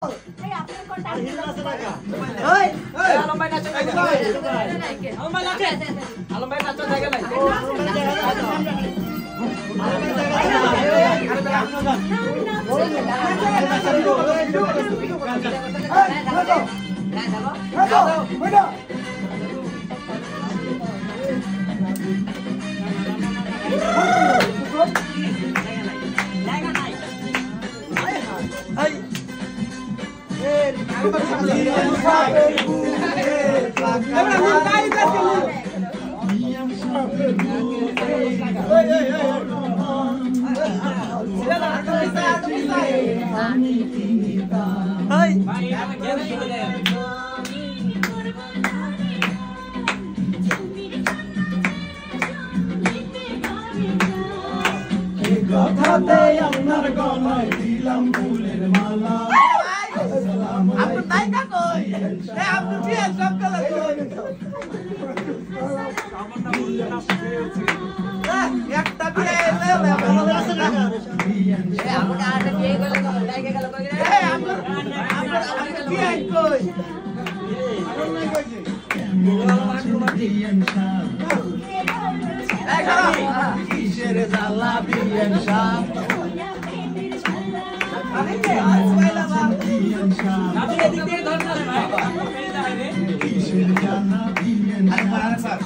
Hey, आपने कौन डाल दिया? Hey, Alam bay nacho jagah nahi. Alam bay nacho. Alam bay nacho jagah nahi. কথাতে আপনার গলায় দিলাম ফুলের মালা আপনি তাই না কই এ আপনি কি সব গলা কই একটা বিয়ে এলে এ আপনি আরে বিয়ে গেল তাই গেল কই এ আপনি বিয়ে কই আপনি নাই কইছে এই খারাপ কিসের জ্বালা বিয়েন শাহ আমি কে আইলা বা Nacho edik diye dhar na re bhai. Kani jaye re? কিসের জ্বালা বিয়েন শাহ স্যার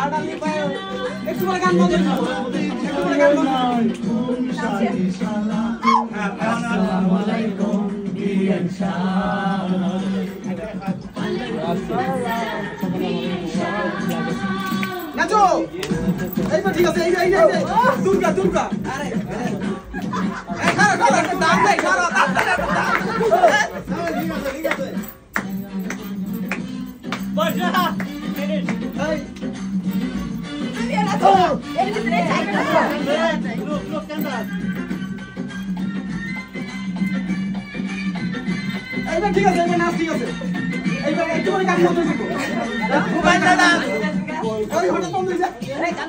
আডালি পায় একটু করে গান বন্ধ করো একটু করে গান বন্ধ কোন শাদি শালা আসসালামু আলাইকুম বিয়েন শাহ নাচো এই তো ঠিক আছে এই দুর্গা দুর্গা আরে এই খারা দাম দেই খারা দাম ঠিক আছে বসা এই ये ना तो ये कितने चाहिए? লোক কেন এইবার ঠিক আছে এইবার নাচ ঠিক আছে এইবার একটু করে গান বন্ধ করব মোবাইল দাদা ওই হঠাৎ বন্ধ হয়ে যায়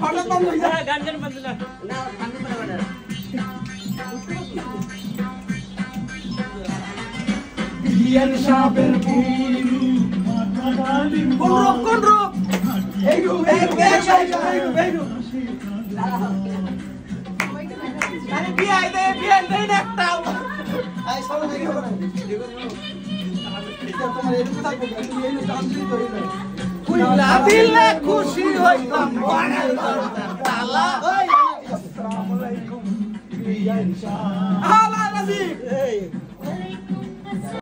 হঠাৎ বন্ধ হয়ে যায় Gan gan band na. ना थांबी पड़ा বিয়ান সাবের পুরু কোন রূপ এই রূপ এই রূপ আরে বিয়ে দে একটা আই সব দেখি হবে তোমার এদিকে থাকবে তুমি এই গান শুরু করে দাও কুইলা দিলে খুশি হইতাম বানাই তালা আসসালামু আলাইকুম বিয়ান শাহ আলা নজিব